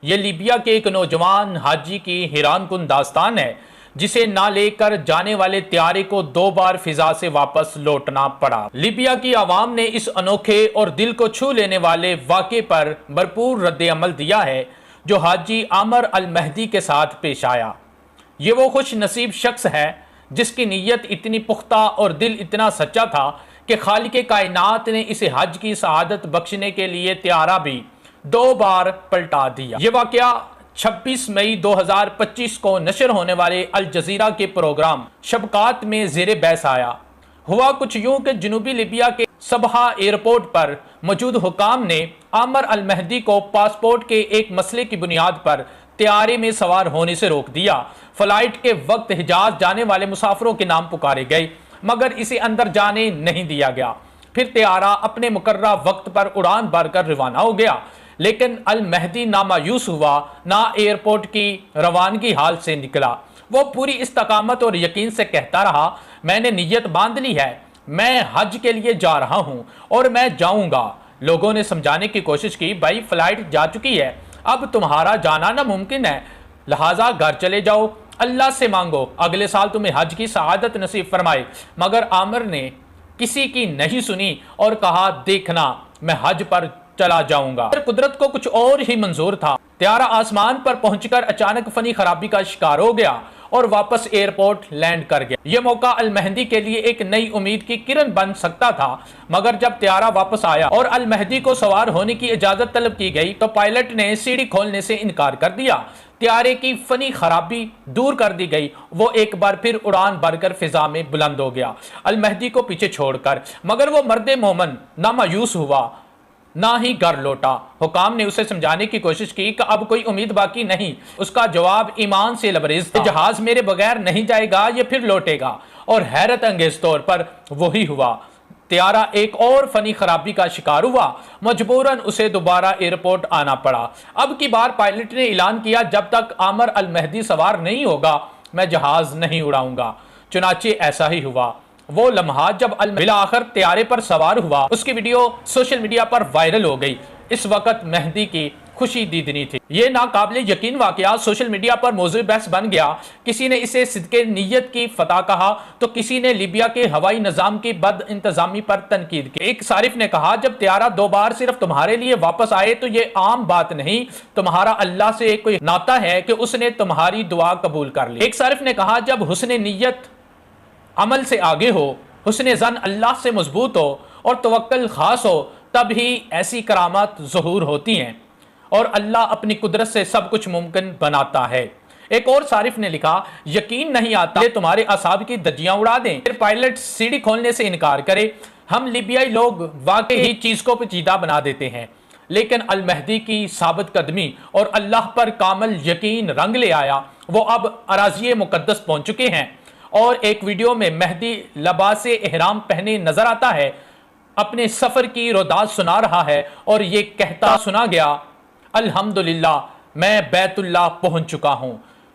ये लीबिया के एक नौजवान हाजी की हैरानकुन दास्तान है, जिसे ना लेकर जाने वाले त्यारे को 2 बार फिजा से वापस लौटना पड़ा। लीबिया की आवाम ने इस अनोखे और दिल को छू लेने वाले वाक़े पर भरपूर रद्द अमल दिया है जो हाजी आमर अल महदी के साथ पेश आया। ये वो खुश नसीब शख्स है जिसकी नीयत इतनी पुख्ता और दिल इतना सच्चा था कि खालिक कायनात ने इसे हज की सआदत बख्शने के लिए त्यारा भी 2 बार पलटा दिया। ये वाकया 26 मई 2025 को नशर होने वाले अल जजीरा के प्रोग्राम शबकात में ज़ेरे बहस आया। हुआ कुछ यूं कि जनूबी लीबिया के सबहा एयरपोर्ट पर मौजूद हुकाम ने आमर अल महदी को पासपोर्ट के एक मसले की बुनियाद पर त्यारे में सवार होने से रोक दिया। फ्लाइट के वक्त हिजाज जाने वाले मुसाफिरों के नाम पुकारे गए, मगर इसे अंदर जाने नहीं दिया गया। फिर त्यारा अपने मुकर्रर वक्त पर उड़ान भरकर रवाना हो गया, लेकिन अल महदी ना मायूस हुआ ना एयरपोर्ट की रवानगी हाल से निकला। वो पूरी इस्तकामत और यकीन से कहता रहा, मैंने नीयत बांध ली है, मैं हज के लिए जा रहा हूं और मैं जाऊंगा। लोगों ने समझाने की कोशिश की, भाई फ्लाइट जा चुकी है, अब तुम्हारा जाना नामुमकिन है, लिहाजा घर चले जाओ, अल्लाह से मांगो अगले साल तुम्हें हज की सआदत नसीब फरमाए। मगर आमिर ने किसी की नहीं सुनी और कहा, देखना मैं हज पर चला जाऊंगा। कुदरत को कुछ और ही मंजूर था। त्यारा आसमान पर पहुंचकर अचानक फनी खराबी का शिकार हो गया और वापस एयरपोर्ट लैंड कर गया। यह मौका अल महदी के लिए एक नई उम्मीद की किरण बन सकता था, मगर जब त्यारा वापस आया और अल महदी को सवार होने की इजाजत तलब की गई तो पायलट ने सीढ़ी खोलने से इनकार कर दिया। त्यारे की फनी खराबी दूर कर दी गई। वो एक बार फिर उड़ान भरकर फिजा में बुलंद हो गया, अल महदी को पीछे छोड़कर। मगर वो मर्दे मोमन ना मायूस हुआ ना ही घर लौटा। हुकाम ने उसे समझाने की कोशिश की कि अब कोई उम्मीद बाकी नहीं। उसका जवाब ईमान से लबरेज था, जहाज मेरे बगैर नहीं जाएगा, ये फिर लौटेगा। और हैरत अंगेज तौर पर वही हुआ। त्यारा एक और फनी खराबी का शिकार हुआ, मजबूरन उसे दोबारा एयरपोर्ट आना पड़ा। अब की बार पायलट ने ऐलान किया, जब तक आमर अल महदी सवार नहीं होगा मैं जहाज नहीं उड़ाऊंगा। चुनाचे ऐसा ही हुआ। वो लम्हा जब बिला आखिर त्यारे पर सवार हुआ, उसकी वीडियो सोशल मीडिया पर वायरल हो गई। इस वक्त महदी की खुशी दीदनी थी। ये नाकाबिले यकीन वाकया सोशल मीडिया पर मौजूद बहस बन गया। किसी ने इसे सिद्के नीयत की फतह कहा तो किसी ने लीबिया के हवाई निजाम की बद इंतजामी पर तनकीद की। एक सारिफ ने कहा, जब त्यारा 2 बार सिर्फ तुम्हारे लिए वापस आए तो ये आम बात नहीं, तुम्हारा अल्लाह से कोई नाता है कि उसने तुम्हारी दुआ कबूल कर ली। एक सारिफ ने कहा, जब हुस्ने नीयत अमल से आगे हो, हुस्ने ज़न अल्लाह से मजबूत हो और तवक्कल खास हो, तब ही ऐसी करामात ज़हूर होती हैं और अल्लाह अपनी कुदरत से सब कुछ मुमकिन बनाता है। एक और सारिफ ने लिखा, यकीन नहीं आता तुम्हारे असाब की धज्जियां उड़ा दें, फिर पायलट सीढ़ी खोलने से इनकार करे। हम लिबियाई लोग वाकई ही चीज़ को पेचीदा बना देते हैं, लेकिन अल महदी की साबित कदमी और अल्लाह पर कामल यकीन रंग ले आया। वो अब अराज़ी मुक़द्दस पहुंच चुके हैं और एक वीडियो में महदी लबासे एहराम पहने नजर आता है, अपने सफर की रोदात सुना रहा है और ये कहता सुना गया, अल्हम्दुलिल्लाह मैं बैतुल्लाह पहुंच चुका हूं।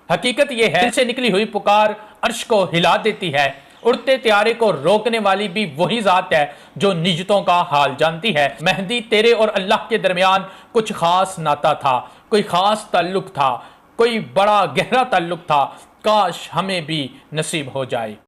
हकीकत यह है, दिल से निकली हुई पुकार अर्श को हिला देती है। उड़ते त्यारे को रोकने वाली भी वही जात है जो निजतों का हाल जानती है। महदी, तेरे और अल्लाह के दरमियान कुछ खास नाता था, कोई खास ताल्लुक था, कोई बड़ा गहरा ताल्लुक था। काश हमें भी नसीब हो जाए।